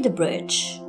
the bridge.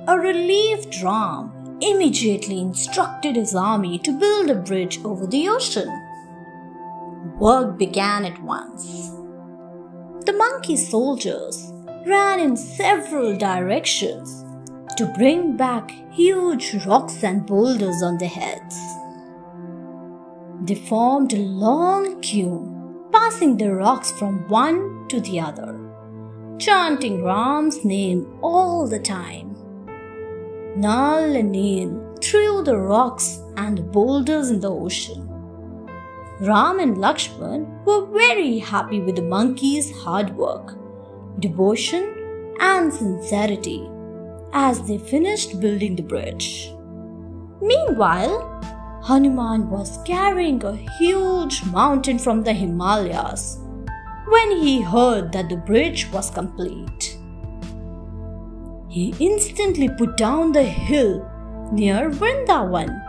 A relieved Ram immediately instructed his army to build a bridge over the ocean. Work began at once. The monkey soldiers ran in several directions to bring back huge rocks and boulders on their heads. They formed a long queue, passing the rocks from one to the other, chanting Ram's name all the time. Nal and Neel threw the rocks and the boulders in the ocean. Ram and Lakshman were very happy with the monkey's hard work, devotion, and sincerity as they finished building the bridge. Meanwhile, Hanuman was carrying a huge mountain from the Himalayas when he heard that the bridge was complete. He instantly put down the hill near Vrindavan,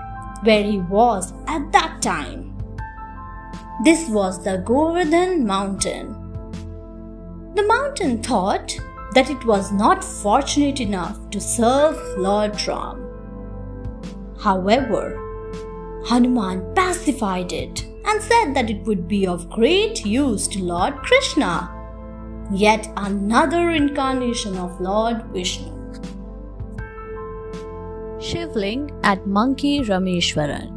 where he was at that time. This was the Govardhan mountain. The mountain thought that it was not fortunate enough to serve Lord Ram. However, Hanuman pacified it and said that it would be of great use to Lord Krishna, yet another incarnation of Lord Vishnu. Shivling at Monkey Rameshwaran.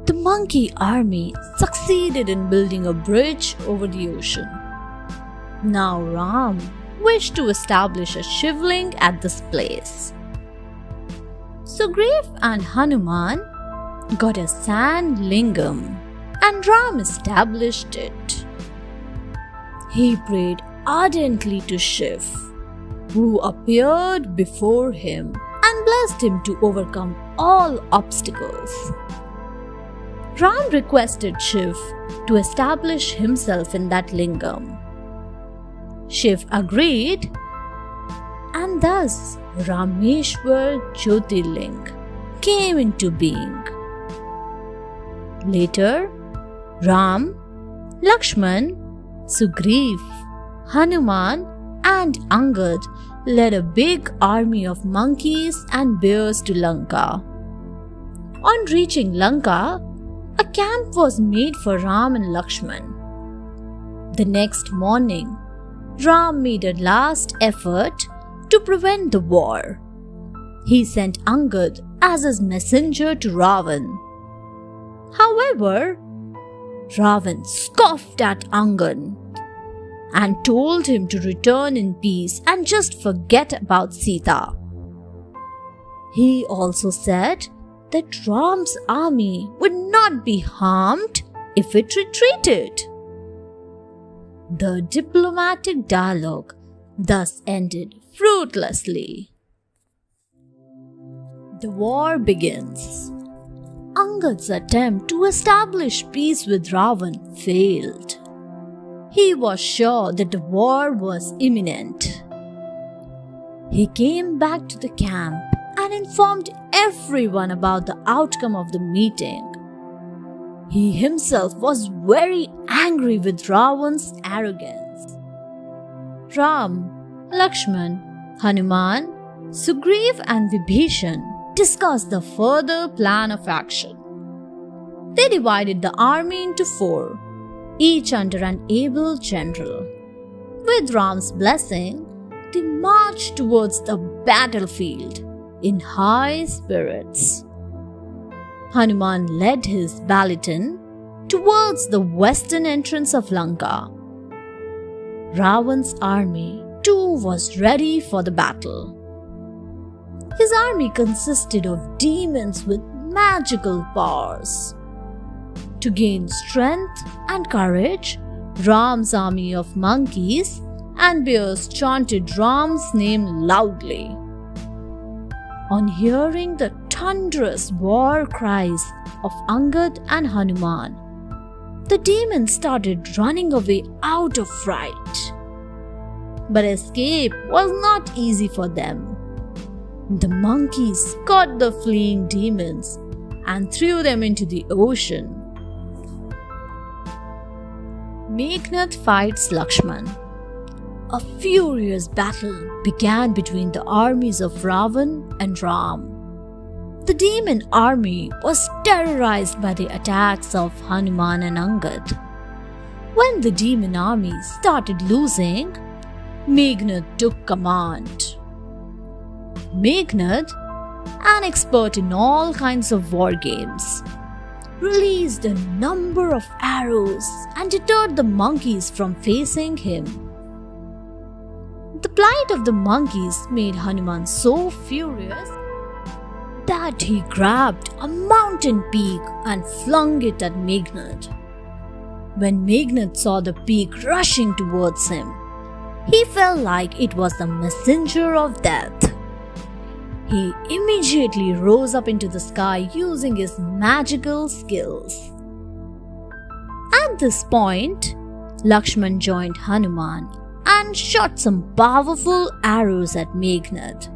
The monkey army succeeded in building a bridge over the ocean. Now Ram wished to establish a Shivling at this place. Sugriv and Hanuman got a sand lingam and Ram established it. He prayed ardently to Shiv, who appeared before him and blessed him to overcome all obstacles. Ram requested Shiv to establish himself in that lingam. Shiv agreed, and thus Rameshwar Jyotirling came into being. Later, Ram, Lakshman, Sugriv, Hanuman, and Angad led a big army of monkeys and bears to Lanka. On reaching Lanka, a camp was made for Ram and Lakshman. The next morning, Ram made a last effort to prevent the war. He sent Angad as his messenger to Ravan. However, Ravan scoffed at Angad and told him to return in peace and just forget about Sita. He also said that Ram's army would not be harmed if it retreated. The diplomatic dialogue thus ended fruitlessly. The war begins. Angad's attempt to establish peace with Ravan failed. He was sure that the war was imminent. He came back to the camp and informed everyone about the outcome of the meeting. He himself was very angry with Ravan's arrogance. Ram, Lakshman, Hanuman, Sugriv and Vibhishan discussed the further plan of action. They divided the army into 4, each under an able general. With Ram's blessing, they marched towards the battlefield in high spirits. Hanuman led his battalion towards the western entrance of Lanka. Ravan's army too was ready for the battle. His army consisted of demons with magical powers. To gain strength and courage, Ram's army of monkeys and bears chanted Ram's name loudly. On hearing the thunderous war cries of Angad and Hanuman, the demons started running away out of fright. But escape was not easy for them. The monkeys caught the fleeing demons and threw them into the ocean. Meghnath fights Lakshman. A furious battle began between the armies of Ravan and Ram. The demon army was terrorized by the attacks of Hanuman and Angad. When the demon army started losing, Meghnad took command. Meghnad, an expert in all kinds of war games, released a number of arrows and deterred the monkeys from facing him. The plight of the monkeys made Hanuman so furious that he grabbed a mountain peak and flung it at Meghnad. When Meghnad saw the peak rushing towards him, he felt like it was the messenger of death. He immediately rose up into the sky using his magical skills. At this point, Lakshman joined Hanuman and shot some powerful arrows at Meghnad.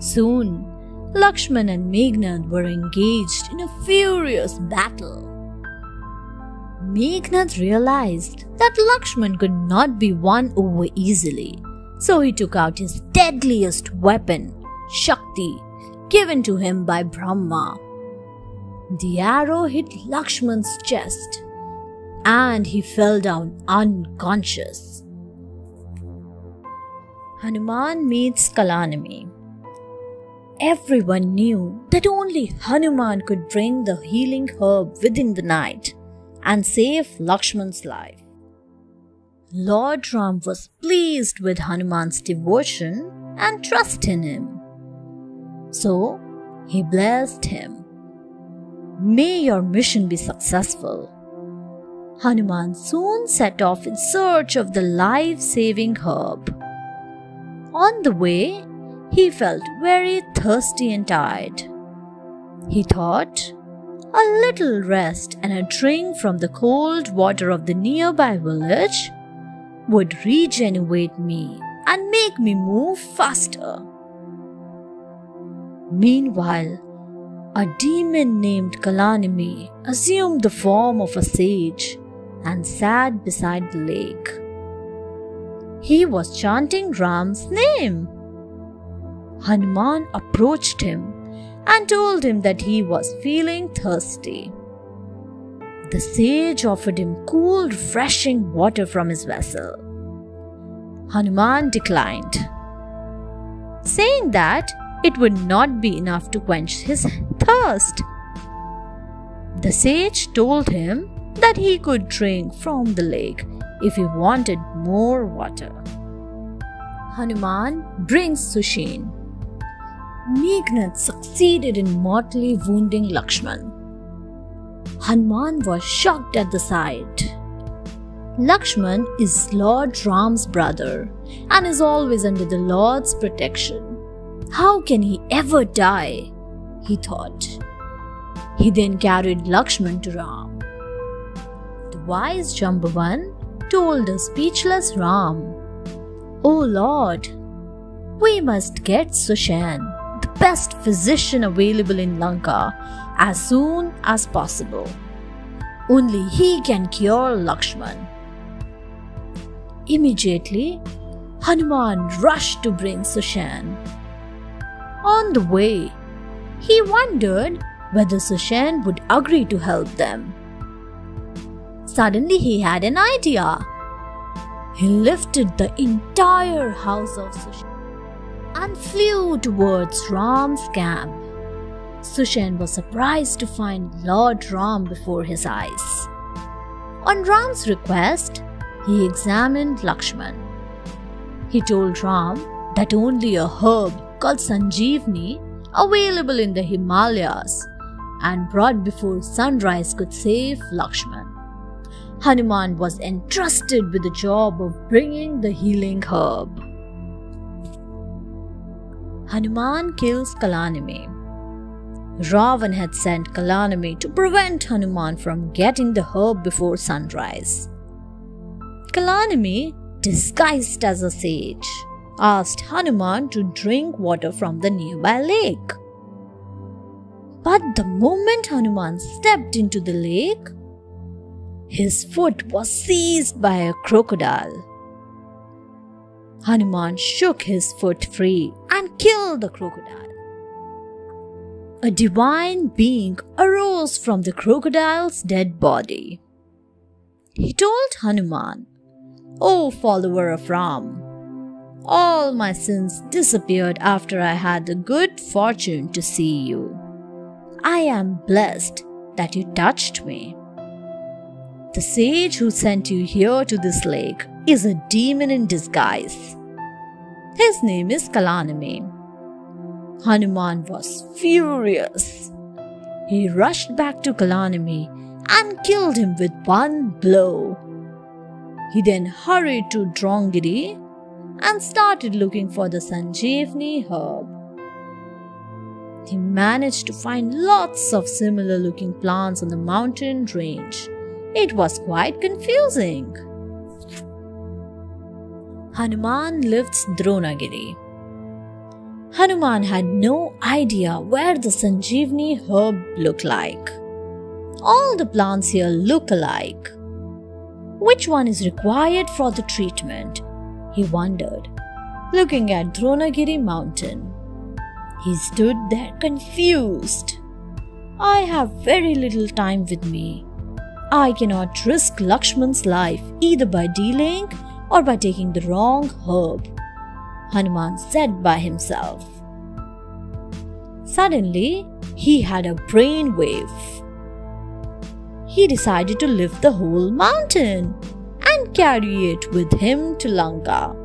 Soon, Lakshman and Meghnad were engaged in a furious battle. Meghnad realized that Lakshman could not be won over easily, so he took out his deadliest weapon, Shakti, given to him by Brahma. The arrow hit Lakshman's chest and he fell down unconscious. Hanuman meets Kalanami. Everyone knew that only Hanuman could bring the healing herb within the night and save Lakshman's life. Lord Ram was pleased with Hanuman's devotion and trust in him. So he blessed him. May your mission be successful. Hanuman soon set off in search of the life-saving herb. On the way, he felt very thirsty and tired. He thought, a little rest and a drink from the cold water of the nearby village would regenerate me and make me move faster. Meanwhile, a demon named Kalanami assumed the form of a sage and sat beside the lake. He was chanting Ram's name. Hanuman approached him and told him that he was feeling thirsty. The sage offered him cool, refreshing water from his vessel. Hanuman declined, saying that it would not be enough to quench his thirst. The sage told him that he could drink from the lake if he wanted more water. Hanuman brings Sushen. Meghnad succeeded in mortally wounding Lakshman. Hanuman was shocked at the sight. Lakshman is Lord Ram's brother and is always under the Lord's protection. How can he ever die? He thought. He then carried Lakshman to Ram. The wise Jambavan told the speechless Ram, "O Lord, we must get Sushen, the best physician available in Lanka, as soon as possible. Only he can cure Lakshman." Immediately, Hanuman rushed to bring Sushen. On the way, he wondered whether Sushen would agree to help them. Suddenly he had an idea. He lifted the entire house of Sushen and flew towards Ram's camp. Sushen was surprised to find Lord Ram before his eyes. On Ram's request, he examined Lakshman. He told Ram that only a herb called Sanjeevani, available in the Himalayas and brought before sunrise, could save Lakshman. Hanuman was entrusted with the job of bringing the healing herb. Hanuman kills Kalanami. Ravan had sent Kalanami to prevent Hanuman from getting the herb before sunrise. Kalanami, disguised as a sage, asked Hanuman to drink water from the nearby lake. But the moment Hanuman stepped into the lake, his foot was seized by a crocodile. Hanuman shook his foot free and killed the crocodile. A divine being arose from the crocodile's dead body. He told Hanuman, "O follower of Ram, all my sins disappeared after I had the good fortune to see you. I am blessed that you touched me. The sage who sent you here to this lake is a demon in disguise. His name is Kalanami." Hanuman was furious. He rushed back to Kalanami and killed him with one blow. He then hurried to Drongiri and started looking for the Sanjeevani herb. He managed to find lots of similar looking plants on the mountain range. It was quite confusing. Hanuman lifts Dronagiri. Hanuman had no idea where the Sanjeevani herb looked like. All the plants here look alike. Which one is required for the treatment? He wondered, looking at Dronagiri mountain. He stood there confused. I have very little time with me. I cannot risk Lakshman's life either by delaying or by taking the wrong herb, Hanuman said by himself. Suddenly, he had a brainwave. He decided to lift the whole mountain and carry it with him to Lanka.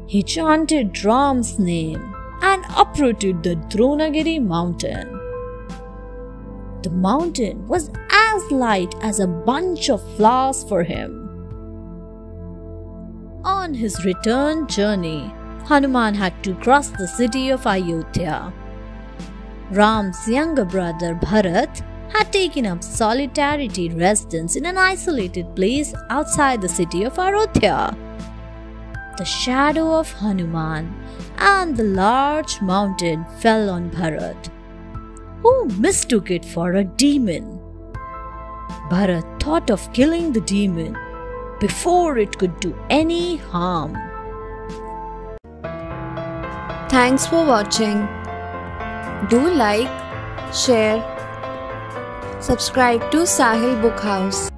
He chanted Ram's name and uprooted the Dronagiri mountain. The mountain was as light as a bunch of flowers for him. On his return journey, Hanuman had to cross the city of Ayodhya. Ram's younger brother Bharat had taken up solitarity residence in an isolated place outside the city of Ayodhya. The shadow of Hanuman and the large mountain fell on Bharat, who mistook it for a demon. Bharat thought of killing the demon before it could do any harm. Thanks for watching. Do like, share, subscribe to Sahil Book House.